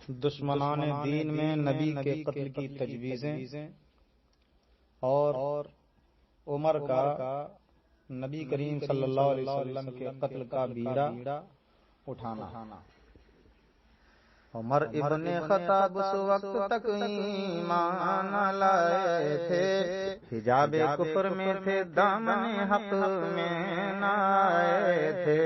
دشمنان دین میں نبی کے قتل کی تجویزیں اور عمر کا نبی کریم صلی اللہ علیہ وسلم کے قتل کا بیڑا اٹھانا۔ عمر ابن خطاب اس وقت تک ایمان لائے تھے، حجاب کفر میں تھے، دامن حق میں نہ آئے تھے۔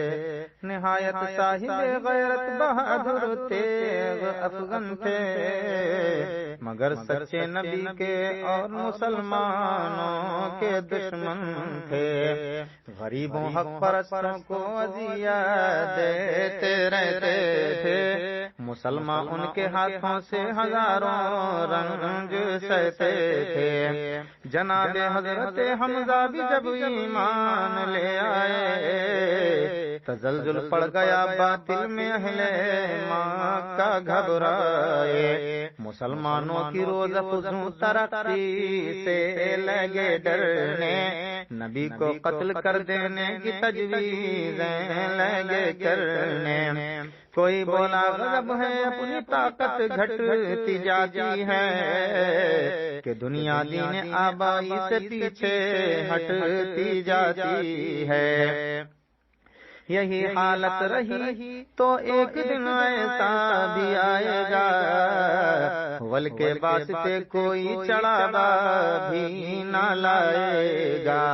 نہایت صاحب غیرت بہادر تیغ افغن تھے، مگر سچے نبی کے اور مسلمانوں کے دشمن تھے۔ غریبوں حق پرستوں کو اذیت دیتے رہتے تھے، مسلمان ان کے ہاتھوں سے ہزاروں رنج سہتے تھے۔ جناب حضرت حمزہ بھی جب ایمان لے آئے، تزلزل پڑ گیا باطل میں اہل مکہ گھبرائے۔ مسلمانوں کی روز افزوں ترقی سے لگے ڈرنے، نبی کو قتل کر دینے کی تجویزیں لگے کرنے۔ کوئی بولا غضب ہے اپنی طاقت گھٹتی جاتی ہے، کہ دنیا دین آبائی سے پیچھے ہٹتی جاتی ہے۔ یہی حالت رہی تو ایک دن ایسا بھی آئے گا، ول کے واسطے کوئی چڑھاوا بھی نہ لائے گا۔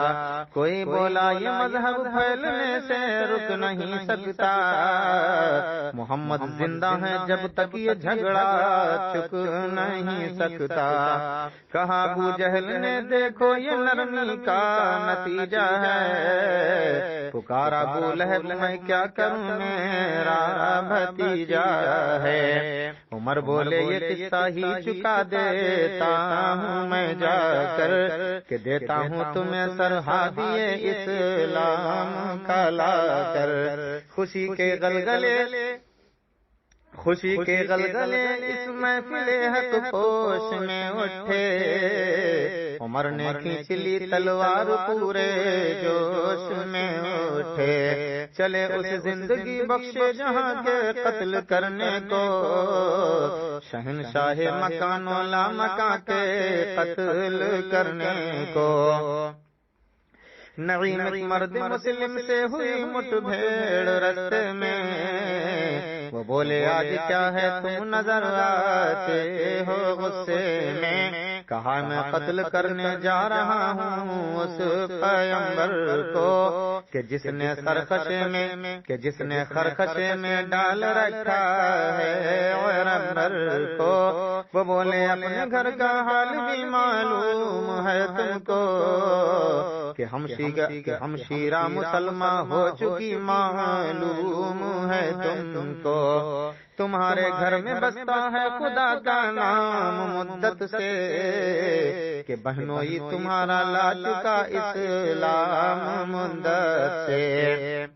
کوئی بولا یہ مذہب پھیلنے سے رک نہیں سکتا، محمد زندہ ہے جب تک یہ جھگڑا چک نہیں سکتا۔ کہا ابو جہل نے دیکھو یہ نرمی کا نتیجہ ہے، پکارا ابو لہب میں کیا کروں میرا بھتیجا ہے۔ عمر بولے یہ قصہ ہی چکا دیتا ہوں میں جا کر، کہ دیتا ہوں تمہیں سرحادیے اسلام کا لا کر۔ خوشی کے غلغلے اس محفل حق پوش میں اٹھے، عمر نے کھینچ لی تلوار پورے جوش میں اٹھے۔ چلے اس زندگی بخشے جہاں کے قتل کرنے کو، شہنشاہ مکان و لامکاں کے قتل کرنے کو۔ نعیم مرد مسلم سے ہوئی مٹ بھیڑ رستے میں، وہ بولے آج کیا ہے تم نظر آتے ہو غصے میں۔ کہا میں قتل کرنے جا رہا ہوں اس پیغمبر کو، کہ جس نے خرخشے میں ڈال رکھا ہے پیغمبر کو۔ وہ بولے اپنے گھر کا حال بھی معلوم ہے تم کو، کہ ہمشیرہ مسلمان ہو چکی معلوم ہے تم کو۔ تمہارے گھر میں بستا ہے خدا کا نام مدت سے، کہ بہنوئی تمہارا لا چکا اسلام مدت سے۔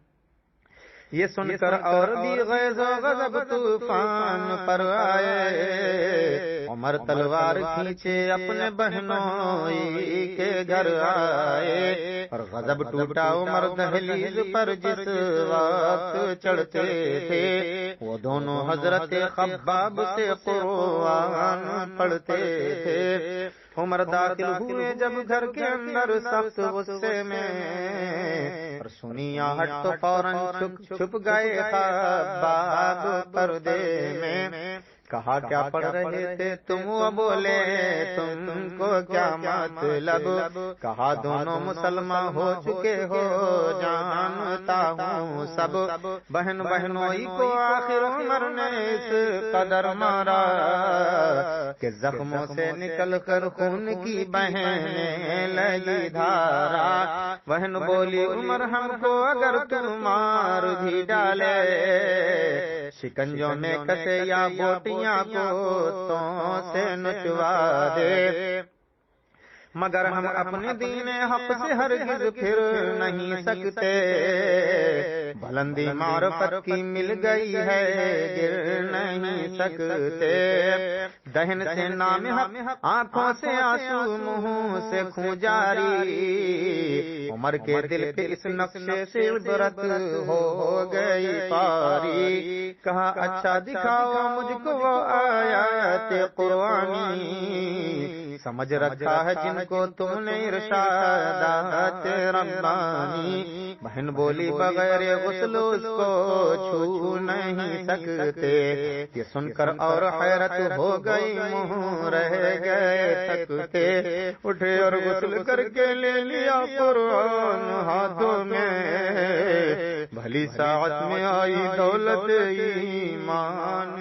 یہ سن کر اور بھی غیظ و غضب طوفان پر آئے، عمر تلوار کھینچے اپنے بہنوئی کے گھر آئے، اور غضب ٹوٹا عمر دہلیز پر جس وقت چڑھتے تھے، وہ دونوں حضرت خباب سے قرآن پڑھتے تھے۔ عمر داخل ہوئے جب گھر کے اندر سخت غصے میں، اور سنی آہٹ تو فوراً چھپ گئے خباب پردے میں۔ کہا کیا پڑھ رہے تھے تم؟ وہ بولے تم کو کیا مطلب؟ کہا دونوں مسلمان ہو چکے ہو جانتا ہوں سب، بہنوئی کو آخر عمر نے اس قدر مارا، کہ زخموں سے نکل کر خون کی بہنیں لگی دھارا۔ بہن بولی عمر ہم کو اگر تم مار بھی ڈالے، شکنجوں میں کسے یا بوٹیاں کو سے نچوا دے، مگر ہم اپنے دین حق سے ہرگز پھر نہیں سکتے۔ بلندی معرفت کی مل گئی ہے گر نہیں نہیں سکتے، دہن سے نام حق، آنکھوں سے آنسو، منہ سے خون جاری، عمر کے دل پہ اس نقشے سے عبرت ہو گئی پاری، کہا اچھا دکھاؤ مجھ کو وہ آیات قرآنی، سمجھ رکھا ہے جن کو تم نے ارشادات ربانی، بہن بولی بغیر غسل اس کو چھو نہیں سکتے، یہ سن کر اور حیرت ہو گئی، منہ رہ گئے تھکتے، اٹھے اور غسل کر کے لے لیا قرآن ہاتھوں میں، بھلی ساعت میں آئی دولت ایمان